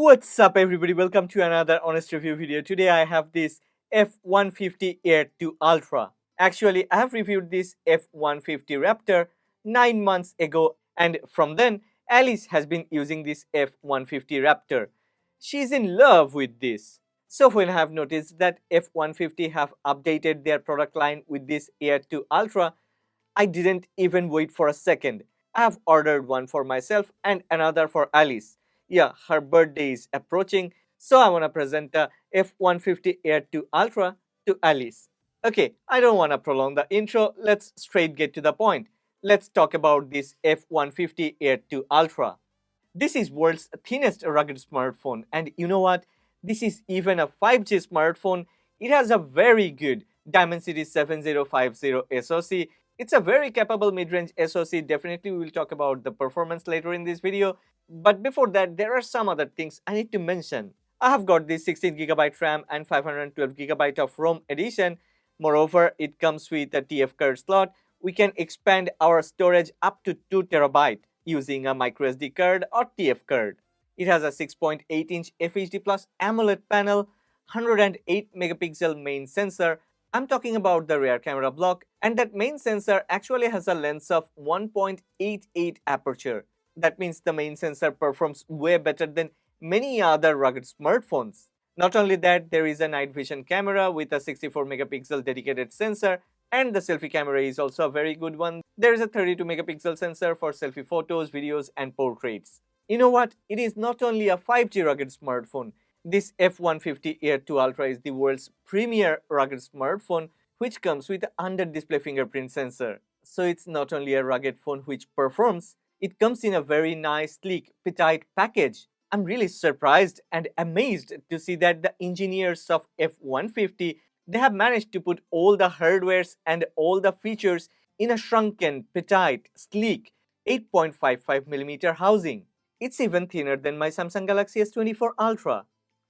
What's up everybody, welcome to another honest review video. Today I have this F150 Air2 Ultra. Actually, I have reviewed this F150 Raptor 9 months ago, and from then Alice has been using this F150 Raptor. She's in love with this. So when I have noticed that F150 have updated their product line with this Air2 Ultra, I didn't even wait for a second. I have ordered one for myself and another for Alice. Yeah, her birthday is approaching, so I want to present the F150 Air2 Ultra to Alice. Okay, I don't want to prolong the intro, let's straight get to the point. Let's talk about this F150 Air2 Ultra. This is world's thinnest rugged smartphone, and you know what? This is even a 5G smartphone. It has a very good Dimensity 7050 SoC. It's a very capable mid-range SoC. Definitely we will talk about the performance later in this video. But before that, there are some other things I need to mention. I have got this 16GB RAM and 512GB of ROM edition. Moreover, it comes with a TF card slot. We can expand our storage up to 2TB using a microSD card or TF card. It has a 6.8-inch FHD Plus AMOLED panel, 108 megapixel main sensor. I'm talking about the rear camera block, and that main sensor actually has a lens of 1.88 aperture. That means the main sensor performs way better than many other rugged smartphones. Not only that, there is a night vision camera with a 64 megapixel dedicated sensor, and the selfie camera is also a very good one. There is a 32 megapixel sensor for selfie photos, videos and portraits. You know what? It is not only a 5G rugged smartphone. This F150 Air2 Ultra is the world's premier rugged smartphone which comes with an under-display fingerprint sensor. So it's not only a rugged phone which performs, it comes in a very nice, sleek, petite package. I'm really surprised and amazed to see that the engineers of F150, they have managed to put all the hardwares and all the features in a shrunken, petite, sleek 8.55mm housing. It's even thinner than my Samsung Galaxy S24 Ultra.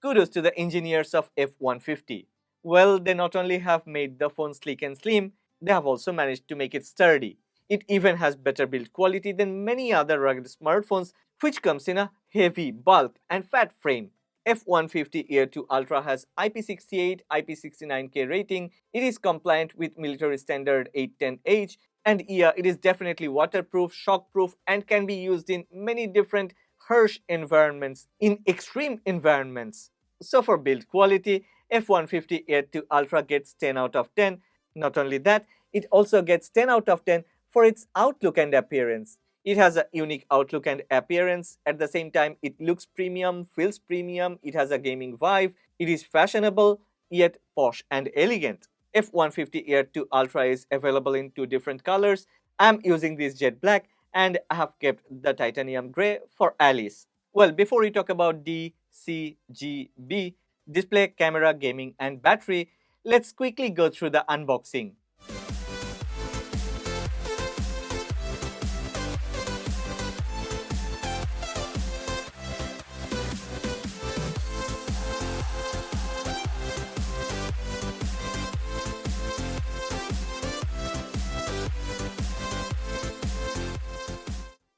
Kudos to the engineers of F150. Well, they not only have made the phone sleek and slim, they have also managed to make it sturdy. It even has better build quality than many other rugged smartphones which comes in a heavy, bulk and fat frame. F150 Air2 Ultra has IP68, IP69K rating, it is compliant with military standard 810H, and yeah, it is definitely waterproof, shockproof and can be used in many different harsh environments, in extreme environments. So for build quality, F150 Air2 Ultra gets 10 out of 10. Not only that, it also gets 10 out of 10 for its outlook and appearance. It has a unique outlook and appearance. At the same time, it looks premium, feels premium, it has a gaming vibe, it is fashionable, yet posh and elegant. F150 Air2 Ultra is available in two different colors. I'm using this jet black and I have kept the titanium grey for Alice. Well, before we talk about D, C, G, B, display, camera, gaming and battery, let's quickly go through the unboxing.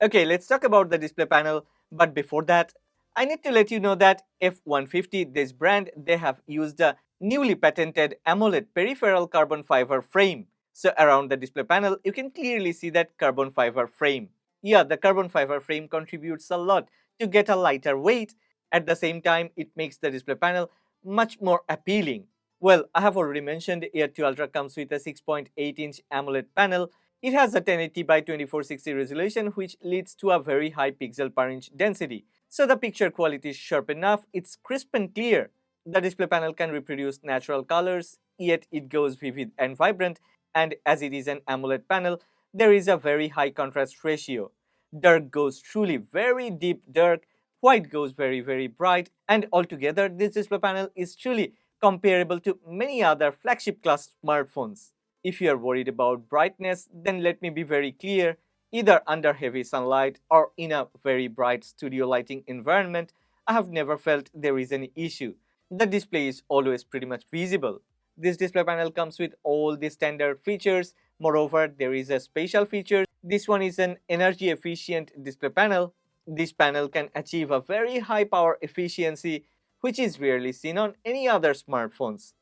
Okay, let's talk about the display panel, but before that, I need to let you know that F150, this brand, they have used a newly patented AMOLED peripheral carbon fiber frame. So around the display panel, you can clearly see that carbon fiber frame. Yeah, the carbon fiber frame contributes a lot to get a lighter weight. At the same time, it makes the display panel much more appealing. Well, I have already mentioned Air2 Ultra comes with a 6.8-inch AMOLED panel. It has a 1080 by 2460 resolution which leads to a very high pixel per inch density. So the picture quality is sharp enough, it's crisp and clear. The display panel can reproduce natural colors, yet it goes vivid and vibrant, and as it is an AMOLED panel, there is a very high contrast ratio. Dark goes truly very deep dark, white goes very bright, and altogether this display panel is truly comparable to many other flagship class smartphones. If you are worried about brightness, then let me be very clear, either under heavy sunlight or in a very bright studio lighting environment, I have never felt there is any issue. The display is always pretty much visible. This display panel comes with all the standard features. Moreover, there is a special feature. This one is an energy efficient display panel. This panel can achieve a very high power efficiency, which is rarely seen on any other smartphones.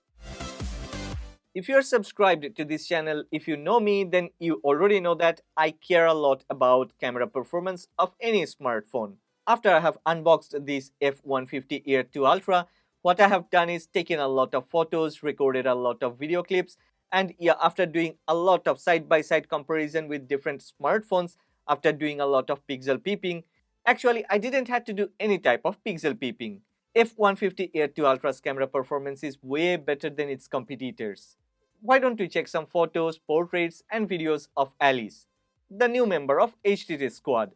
If you're subscribed to this channel, if you know me, then you already know that I care a lot about camera performance of any smartphone. After I have unboxed this F150 Air2 Ultra, what I have done is taken a lot of photos, recorded a lot of video clips, and yeah, after doing a lot of side-by-side comparison with different smartphones, after doing a lot of pixel peeping, actually I didn't have to do any type of pixel peeping. F150 Air2 Ultra's camera performance is way better than its competitors. Why don't we check some photos, portraits, and videos of Alice, the new member of HTT squad.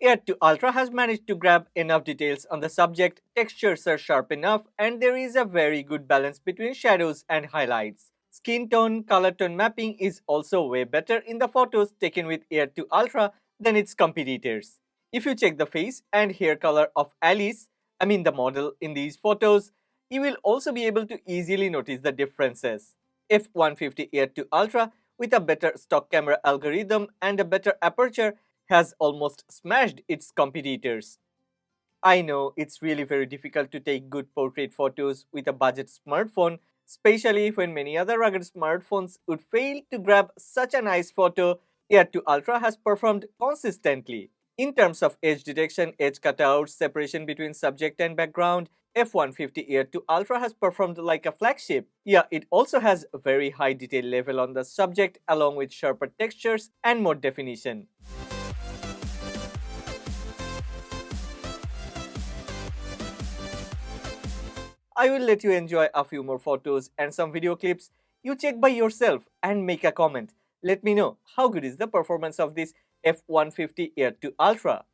Air2 Ultra has managed to grab enough details on the subject, textures are sharp enough, and there is a very good balance between shadows and highlights. Skin tone, color tone mapping is also way better in the photos taken with Air2 Ultra than its competitors. If you check the face and hair color of Alice, the model in these photos, you will also be able to easily notice the differences. F150 Air2 Ultra with a better stock camera algorithm and a better aperture has almost smashed its competitors. I know it's really very difficult to take good portrait photos with a budget smartphone, especially when many other rugged smartphones would fail to grab such a nice photo. Air2 Ultra has performed consistently. In terms of edge detection, edge cutouts, separation between subject and background, F150 Air2 Ultra has performed like a flagship. Yeah, it also has a very high detail level on the subject along with sharper textures and more definition. I will let you enjoy a few more photos and some video clips. You check by yourself and make a comment. Let me know how good is the performance of this F150 Air2 Ultra.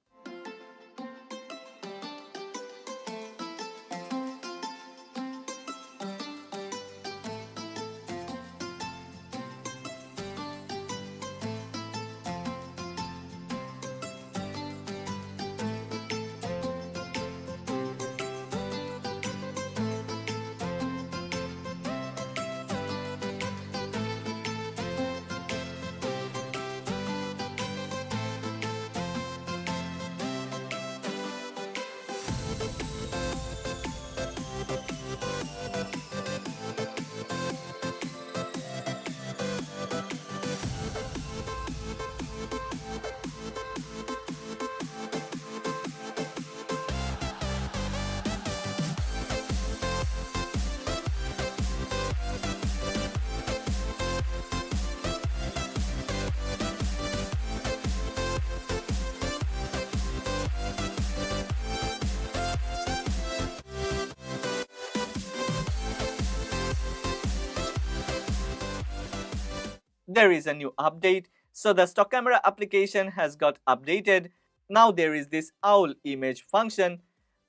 There is a new update, so the stock camera application has got updated. Now there is this owl image function.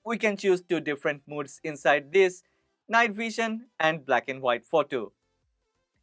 We can choose two different modes inside this, night vision and black and white photo.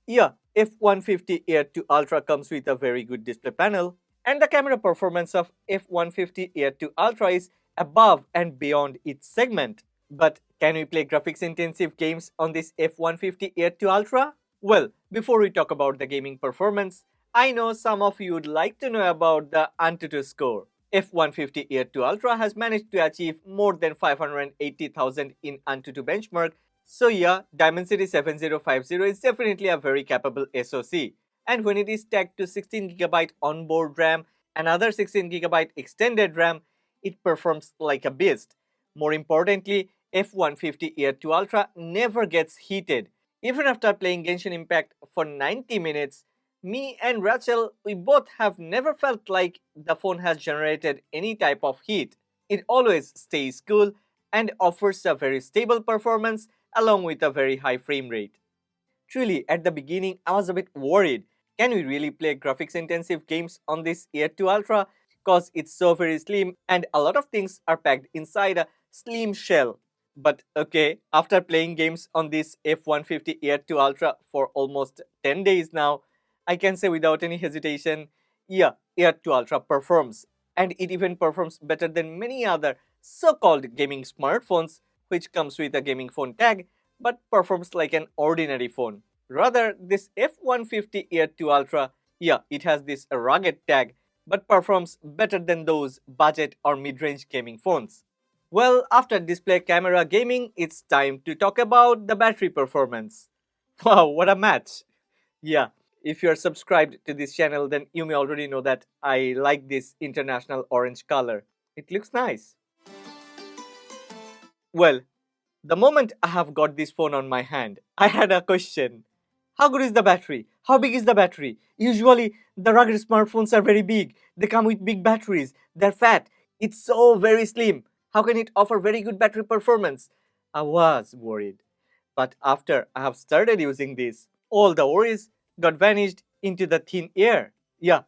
Yeah, F150 Air2 Ultra comes with a very good display panel, and the camera performance of F150 Air2 Ultra is above and beyond its segment. But can we play graphics intensive games on this F150 Air2 Ultra? Well, before we talk about the gaming performance, I know some of you would like to know about the Antutu score. F150 Air2 Ultra has managed to achieve more than 580,000 in Antutu benchmark. So yeah, Dimensity 7050 is definitely a very capable SoC. And when it is tagged to 16GB onboard RAM, another 16GB extended RAM, it performs like a beast. More importantly, F150 Air2 Ultra never gets heated. Even after playing Genshin Impact for 90 minutes, me and Rachel, we both have never felt like the phone has generated any type of heat. It always stays cool and offers a very stable performance along with a very high frame rate. Truly, at the beginning, I was a bit worried. Can we really play graphics intensive games on this Air2 Ultra? Cause it's so very slim and a lot of things are packed inside a slim shell. But okay, after playing games on this F150 Air2 Ultra for almost 10 days now, I can say without any hesitation, yeah, Air2 Ultra performs. And it even performs better than many other so-called gaming smartphones, which comes with a gaming phone tag, but performs like an ordinary phone. Rather, this F150 Air2 Ultra, yeah, it has this rugged tag, but performs better than those budget or mid-range gaming phones. Well, after display, camera, gaming, it's time to talk about the battery performance. Wow, what a match! Yeah, if you're subscribed to this channel, then you may already know that I like this international orange color. It looks nice. Well, the moment I have got this phone on my hand, I had a question. How good is the battery? How big is the battery? Usually, the rugged smartphones are very big. They come with big batteries. They're fat. It's so very slim. How can it offer very good battery performance? I was worried. But after I have started using this, all the worries got vanished into the thin air. Yeah,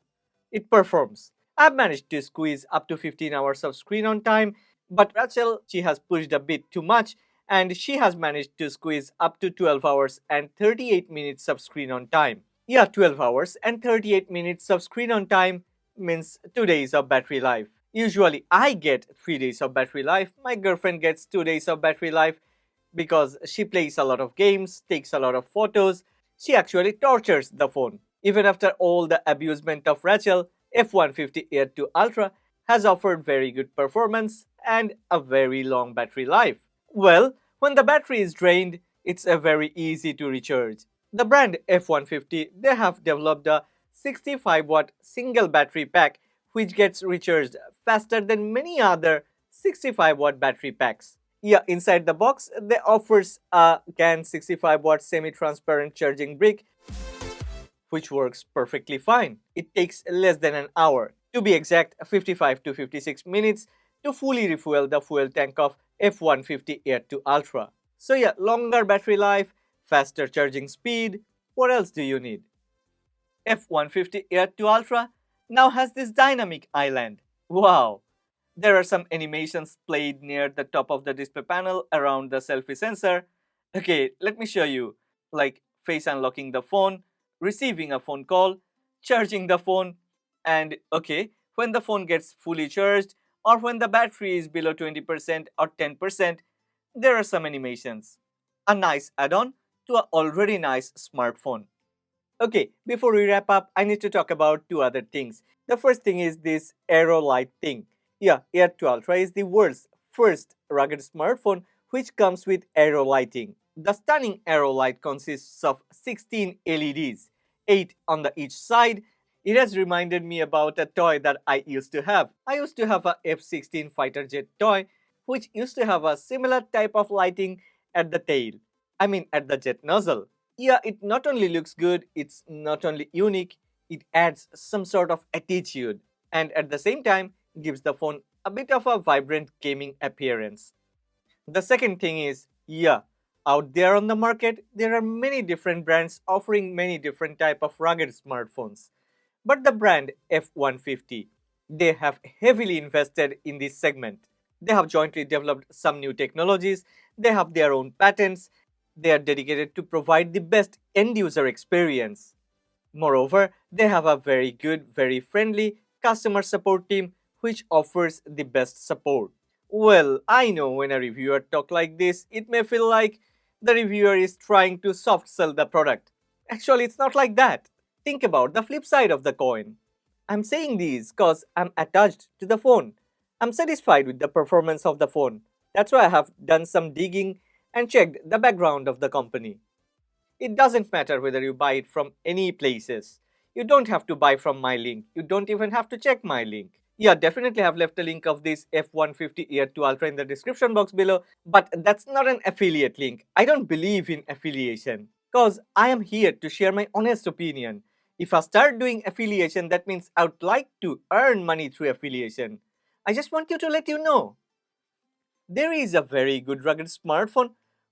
it performs. I've managed to squeeze up to 15 hours of screen on time, but Rachel, she has pushed a bit too much and she has managed to squeeze up to 12 hours and 38 minutes of screen on time. Yeah, 12 hours and 38 minutes of screen on time means 2 days of battery life. Usually I get 3 days of battery life, my girlfriend gets 2 days of battery life because she plays a lot of games, takes a lot of photos. She actually tortures the phone. Even after all the abusement of Rachel, F150 Air2 Ultra has offered very good performance and a very long battery life. Well, when the battery is drained, it's a very easy to recharge. The brand F150, they have developed a 65 watt single battery pack which gets recharged faster than many other 65 watt battery packs. Yeah, inside the box, they offers a GAN 65 watt semi-transparent charging brick which works perfectly fine. It takes less than an hour, to be exact 55 to 56 minutes to fully refuel the fuel tank of F150 Air2 Ultra. So yeah, longer battery life, faster charging speed, what else do you need? F150 Air2 Ultra now has this dynamic island. Wow! There are some animations played near the top of the display panel around the selfie sensor. Okay, let me show you. Like face unlocking the phone, receiving a phone call, charging the phone, and okay, when the phone gets fully charged or when the battery is below 20% or 10%, there are some animations. A nice add-on to an already nice smartphone. Okay, before we wrap up, I need to talk about two other things. The first thing is this Aero Light thing. Yeah, Air2 Ultra is the world's first rugged smartphone which comes with aero lighting. The stunning Aero Light consists of 16 LEDs, 8 on the each side. It has reminded me about a toy that I used to have. I used to have a F-16 fighter jet toy which used to have a similar type of lighting at the tail. I mean at the jet nozzle. Yeah, it not only looks good, it's not only unique, it adds some sort of attitude and at the same time gives the phone a bit of a vibrant gaming appearance. The second thing is, yeah, out there on the market, there are many different brands offering many different type of rugged smartphones. But the brand F150, they have heavily invested in this segment. They have jointly developed some new technologies, they have their own patents, they are dedicated to provide the best end user experience. Moreover, they have a very good, very friendly customer support team which offers the best support. Well, I know when a reviewer talk like this, it may feel like the reviewer is trying to soft sell the product. Actually, it's not like that. Think about the flip side of the coin. I'm saying these cause I'm attached to the phone. I'm satisfied with the performance of the phone. That's why I have done some digging and checked the background of the company. It doesn't matter whether you buy it from any places. You don't have to buy from my link. You don't even have to check my link. Yeah, definitely have left a link of this F150 Air2 Ultra in the description box below, but that's not an affiliate link. I don't believe in affiliation because I am here to share my honest opinion. If I start doing affiliation, that means I would like to earn money through affiliation. I just want you to let you know. There is a very good rugged smartphone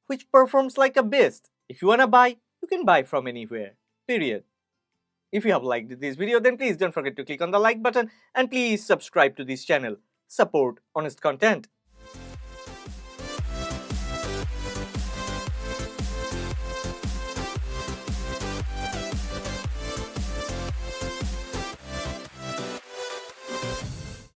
which performs like a beast. If you wanna buy, you can buy from anywhere. Period. If you have liked this video, then please don't forget to click on the like button and please subscribe to this channel. Support honest content.